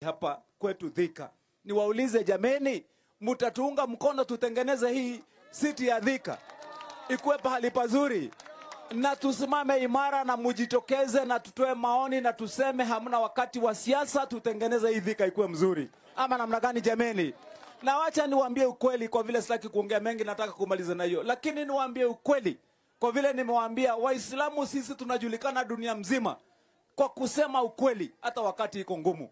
hapa kwetu Thika. Niwaulize jameni, mtatuunga mkono tutengeneze hii city ya Thika ikuwe pahali pazuri, na tusimame imara na mujitokeze na tutoe maoni na tuseme hamna wakati wa siasa, tutengeneze hii Thika ikuwe mzuri. Ama namna gani jameni? Na wacha niwaambie ukweli, kwa vile sitaki kuongea mengi, nataka kumaliza na hiyo. Lakini niwaambie ukweli, kwa vile nimewaambia Waislamu sisi tunajulikana dunia mzima kwa kusema ukweli hata wakati iko ngumu.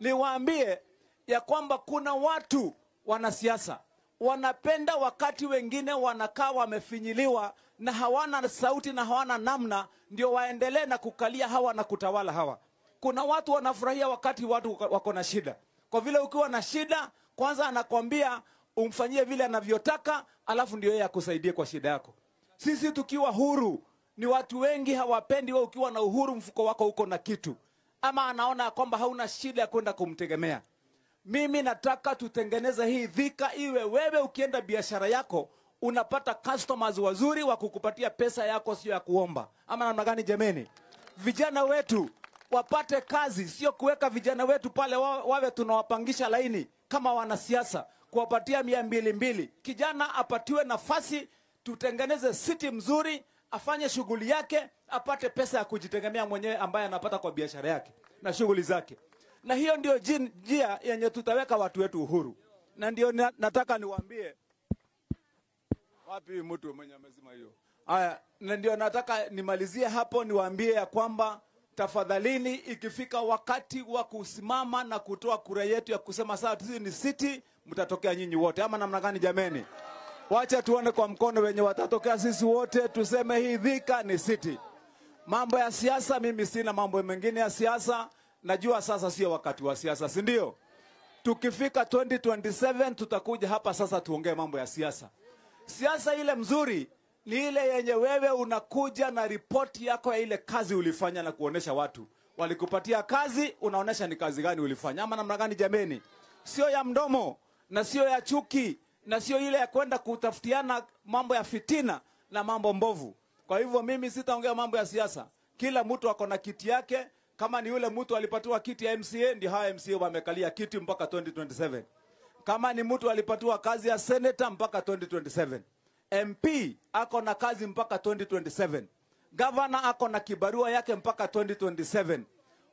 Niwaambie ya kwamba kuna watu wanasiasa wanapenda wakati wengine wanakaa wamefinyiliwa na hawana sauti na hawana namna, ndio waendelee na kukalia hawa na kutawala hawa. Kuna watu wanafurahia wakati watu wako na shida. Kwa vile ukiwa na shida, kwanza anakwambia umfanyie vile anavyotaka, alafu ndio yeye akusaidie kwa shida yako. Sisi tukiwa huru, ni watu wengi hawapendi wewe ukiwa na uhuru mfuko wako uko na kitu, ama anaona kwamba hauna shida ya kwenda kumtegemea. Mimi nataka tutengeneze hii Thika iwe wewe ukienda biashara yako unapata customers wazuri wa kukupatia pesa yako, sio ya kuomba. Ama namna gani jameni? Vijana wetu wapate kazi, sio kuweka vijana wetu pale wawe tunawapangisha laini kama wanasiasa kuwapatia 200. Kijana apatiwe nafasi, tutengeneze city mzuri, afanye shughuli yake, apate pesa ya kujitegemea mwenyewe ambaye anapata kwa biashara yake na shughuli zake. Na hiyo ndio njia yenye tutaweka watu wetu uhuru. Na ndio nataka niwaambie, wapi mtu mwenye amesema hiyo? Haya, na ndio nataka nimalizie hapo niwaambie ya kwamba tafadhalini, ikifika wakati wa kusimama na kutoa kura yetu ya kusema sawa sisi ni city, mtatokea nyinyi wote. Ama namna gani jameni? Wacha tuone kwa mkono wenye watatokea sisi wote tuseme hii Thika ni city. Mambo ya siasa, mimi sina mambo mengine ya siasa. Najua sasa sio wakati wa siasa, si ndio? Tukifika 2027 tutakuja hapa sasa tuongee mambo ya siasa. Siasa ile mzuri ni ile yenye wewe unakuja na ripoti yako ya ile kazi ulifanya na kuonesha watu. Walikupatia kazi, unaonesha ni kazi gani ulifanya. Ama namna gani jameni? Sio ya mdomo na sio ya chuki na sio ile ya kwenda kutafutiana mambo ya fitina na mambo mbovu. Kwa hivyo mimi sitaongea mambo ya siasa. Kila mtu ako na kiti yake. Kama ni yule mtu alipatiwa kiti ya MCA, ndio hawa MCA wamekalia kiti mpaka 2027. Kama ni mtu alipatiwa kazi ya senator mpaka 2027. MP ako na kazi mpaka 2027. Governor ako na kibarua yake mpaka 2027.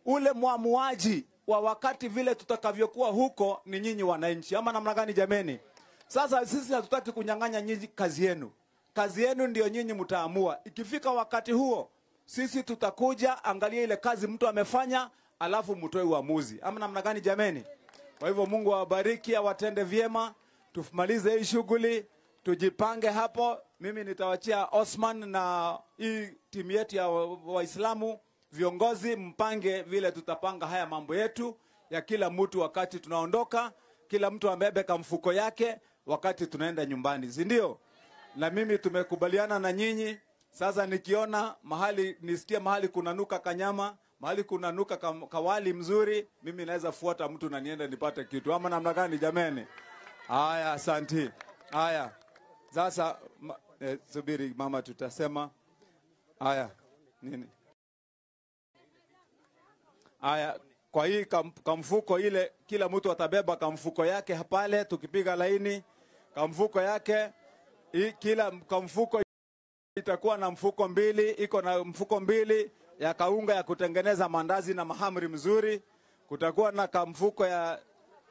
Ule muamuaji wa wakati vile tutakavyokuwa huko ni nyinyi wananchi. Ama namna gani jameni? Sasa sisi hatutaki kunyang'anya nyinyi kazi yenu. Kazi yenu ndio nyinyi mtaamua. Ikifika wakati huo, sisi tutakuja angalia ile kazi mtu amefanya, alafu mtoe uamuzi. Ama namna gani jameni? Kwa hivyo Mungu awabariki, awatende vyema. Tumalize hii shughuli, tujipange hapo. Mimi nitawachia Osman na hii timu yetu ya Waislamu, viongozi, mpange vile tutapanga haya mambo yetu ya kila mtu wakati tunaondoka. Kila mtu amebebe mfuko yake wakati tunaenda nyumbani, si ndio? Na mimi tumekubaliana na nyinyi. Sasa nikiona mahali, nisikie mahali kunanuka kanyama, mahali kunanuka kawali mzuri, mimi naweza fuata mtu na niende nipate kitu. Ama namna gani jameni? Haya, asante. Haya. Sasa subiri mama, tutasema. Haya. Nini? Haya, kwa hii kamfuko ile kila mtu atabeba kamfuko yake pale, tukipiga laini kamfuko yake. Kila kamfuko itakuwa na mfuko mbili, iko na mfuko mbili ya kaunga ya kutengeneza mandazi na mahamri mzuri. Kutakuwa na kamfuko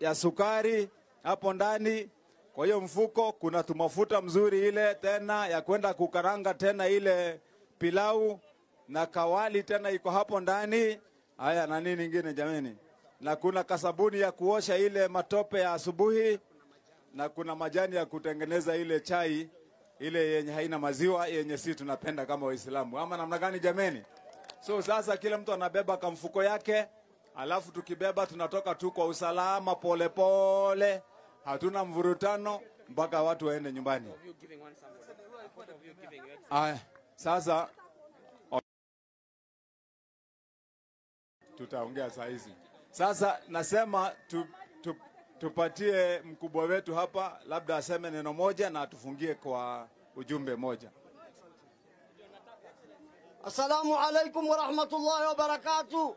ya sukari hapo ndani. Kwa hiyo mfuko kuna tumafuta mzuri ile tena ya kwenda kukaranga tena ile pilau, na kawali tena iko hapo ndani. Haya, na nini nyingine jameni? Na kuna kasabuni ya kuosha ile matope ya asubuhi, na kuna majani ya kutengeneza ile chai ile yenye haina maziwa yenye sisi tunapenda kama Waislamu. Ama namna gani jameni? So sasa kila mtu anabeba kamfuko yake, alafu tukibeba tunatoka tu kwa usalama pole pole. Hatuna mvurutano mpaka watu waende nyumbani. Aya, sasa tutaongea saa hizi. Sasa nasema tupatie mkubwa wetu hapa labda aseme neno moja na tufungie kwa ujumbe moja. Assalamu alaikum wa rahmatullahi wa barakatuh.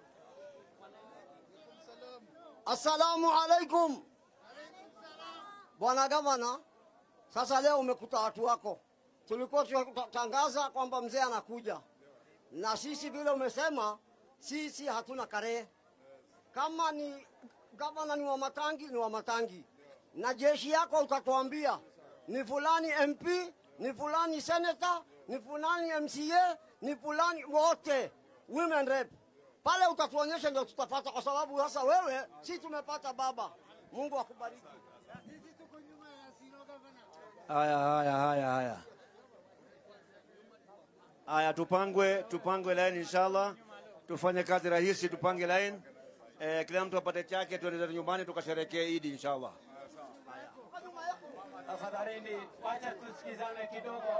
Assalamu alaikum. Bwana Gavana, sasa leo umekuta watu wako. Tulikuwa tunatangaza kwamba mzee anakuja. Na sisi vile umesema, sisi hatuna kare. Kama ni gavana ni wa Matangi, ni wa Matangi. Na jeshi yako utatuambia, ni fulani MP, ni fulani senator, ni fulani MCA, ni fulani wote, women rep. Pale utatuonyesha ndio tutafuata, kwa sababu sasa wewe, si tumepata baba. Mungu akubariki. Haya, tupangwe line inshallah. Tufanye kazi rahisi, tupange line. Kila mtu apate chake, tuende nyumbani tukasherehekee Eid inshallah. Tafadhalini, wacha tusikizane kidogo.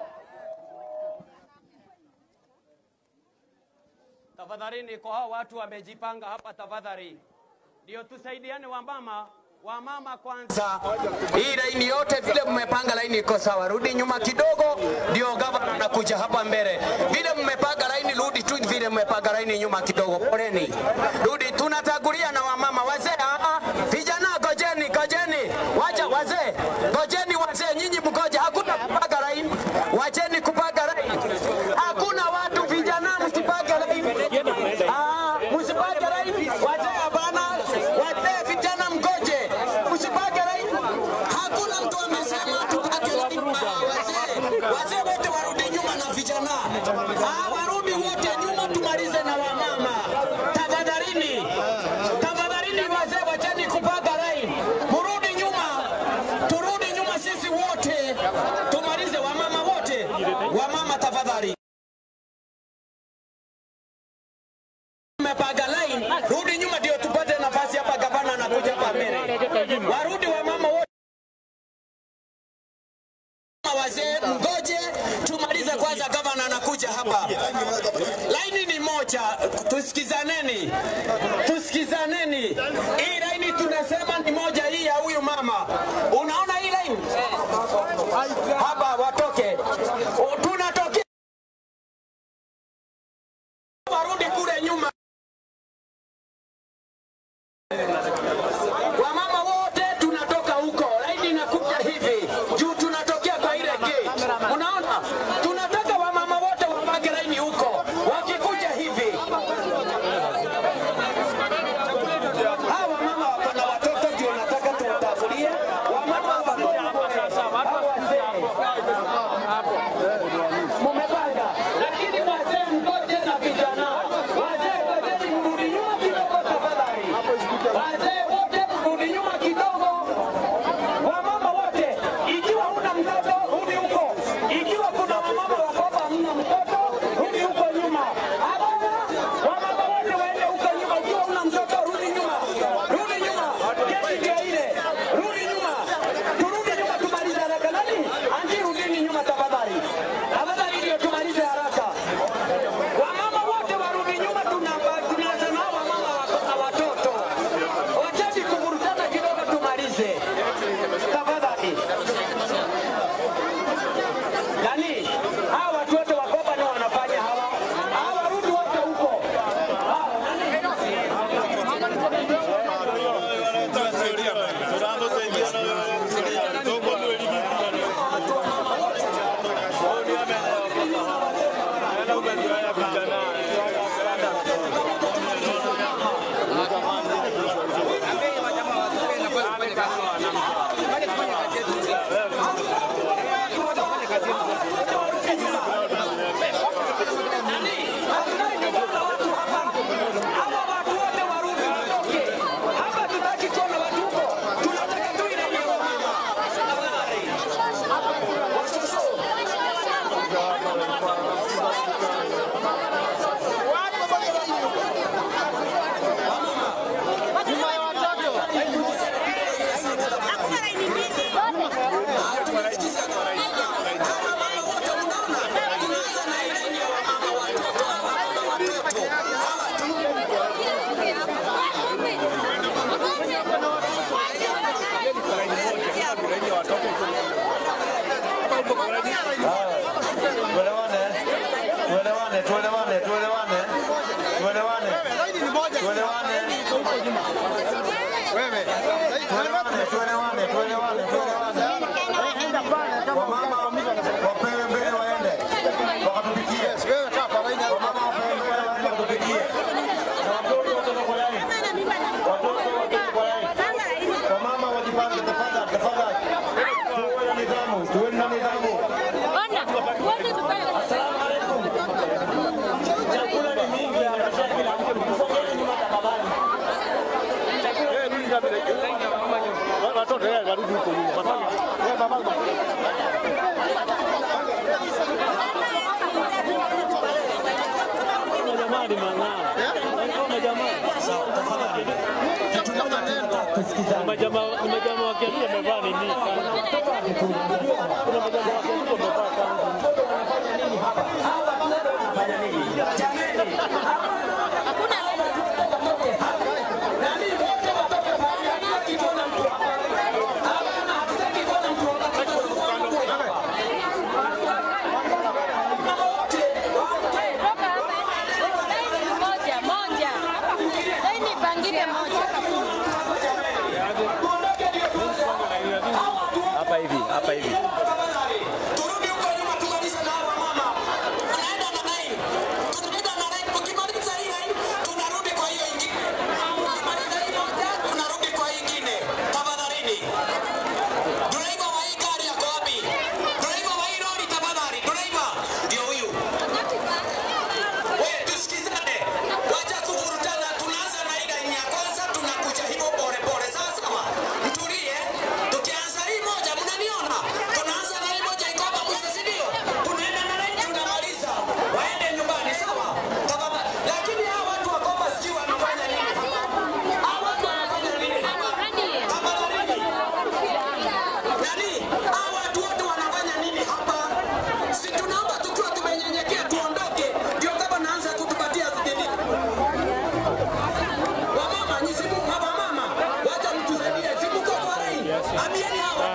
Tafadhalini, kwa hao watu wamejipanga hapa, tafadhali ndio tusaidiane wamama kwanza. Hii laini yote vile mmepanga laini iko sawa. Rudi nyuma kidogo ndio gavana anakuja hapa mbele. Vile mmepanga laini rudi tu vile mmepanga laini nyuma kidogo. Poleni. Rudi, tunatagulia na wamama wazee. Vijana gojeni. Wacha wazee. Gojeni wazee, nyinyi mgoje. Hakuna kupanga laini. Wacheni kupanga laini. Hakuna watu vijana msipage laini. Msipage laini. Wazee hapana. Wazee vijana mgoje. Msipage laini. Hakuna mtu amesema tupage laini. Wazee wote warudi nyuma na vijana. Warudi wote nyuma tumalize na wamama. Tafadhalini wazee, wacheni kupanga laini. Turudi nyuma sisi wote. Tumalize wamama wote. Wamama tafadhali. Mmepanga line, rudi nyuma ndio tupate nafasi hapa, gavana anakuja hapa mbele. Warudi wamama wote. Wazee mgoje tumalize kwanza, gavana anakuja hapa. Line ni moja, tusikizaneni. Hii line tunasema ni moja, hii ya huyu mama. Unaona hii line? Hapa watoke. Tunatokea. Warudi kule nyuma. Wamama wote tunatoka huko. Laini inakuja hivi. Juu tunatokea kwa ile gate. Unaona? Tunataka wamama wote wapage laini huko. Wakikuja hivi. Hawa mama wako na watoto ndio nataka tuwatafulie. Wamama wako mumepanga. Lakini wazee mgoje na vijana. Wazee mrudi nyuma kidogo tafadhali. Wazee wote mrudi nyuma kidogo. Wamama wote, ikiwa una mtoto rudi huko. Ikiwa kuna wamama wako hamna mtoto rudi huko nyuma. Hapana, wamama wote waende huko nyuma. Ikiwa una mtoto rudi nyuma. Kesi ndio ile. Rudi nyuma. Turudi nyuma tumalize haraka. Nani? Anti rudini nyuma tafadhali. Tafadhali ndio tumalize haraka. Wamama wote warudi nyuma, tunasema wamama wako na watoto. Wacheni kuvurutana kidogo tumalize. Tafadhali. Yaani, hawa watu wote wako hapa ndio wanafanya hawa. Hawa warudi wote huko. Majamaa wa Kenya wamevaa nini sana? Kuna majamaa wa Kenya wamevaa kanzu. Wanafanya nini hapa? Wanafanya nini? Jamani. Hakuna nani wote watoke pale hataki kuona mtu hapa. Hapana, hataki kuona mtu hapa. Moja. Laini pangine moja. Hapa hivi. Turudi huko nyuma tumalize na hawa mama. Tunaenda na line. Tunaenda na line. Tukimaliza hii line, tunarudi kwa hiyo ingine. Tukimaliza hii moja, tunarudi kwa ingine. Tafadhalini. Driver wa hii gari yako wapi? Driver wa hii lori tafadhali. Driver ndio huyu. Wewe tusikizane. Wacha kuvurutana. Tunaanza na hii line ya kwanza, tunakuja hivyo pole pole. Sawa? Mtulie. Tukianza hii moja mnaniona? Tunaanza na hii moja iko hapa msisidio. Tunaenda na line tunamaliza. Waende nyumbani sawa? Tafadhali. Lakini hawa watu wa Komba sijui wanafanya nini? Hawa watu wanafanya nini? Tafadhali. Nani? Hawa watu wote wanafanya nini hapa? Si tunaomba tukiwa tumenyenyekea tuondoke. Ndio kama naanza kutupatia nini? Wamama, nyisimu baba mama. Wacha mtusaidie. Simu kwa line. Ambieni hawa.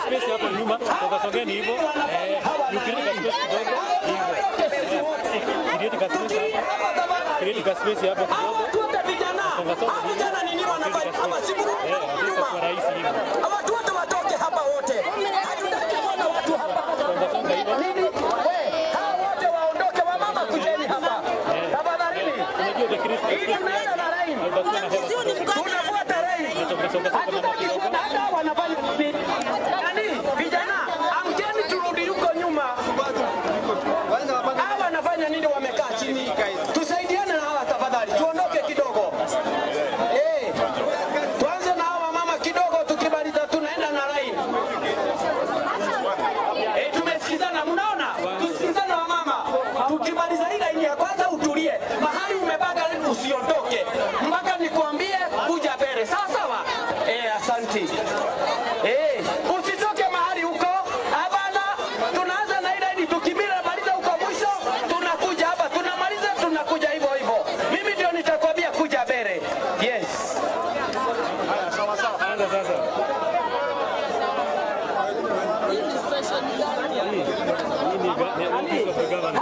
Space hapo nyuma tukasogeni hivyo create space hapo kidogo vijana nini wanafanya kama simu kwa rais hivyo watu wote watoke hapa wote hatutaki kuona watu hapa songa hivyo nini hao wote waondoke wamama kujeni hapa tafadhali unajua the Kristo tunaenda na line tunafuata line hatutaki kuona hata wanafanya nini vijana amkeni turudi huko nyuma hawa wanafanya nini wamekaa chini tusaidiane na hawa tafadhali tuondoke kidogo tuanze na hawa mama kidogo tukimaliza tunaenda na line tumesikizana mnaona tusikizane wa mama tukimaliza hii line ya kwanza utulie mahali umebaka usiondoke mpaka nikwambie kuja mbele sawa sawa asante usitoke mahali huko hapana tunaanza na ile hadi tukimira maliza huko mwisho tunakuja hapa tunamaliza tunakuja hivyo hivyo mimi ndio nitakwambia kuja mbele yes sawa sawa anza sasa hii ni gani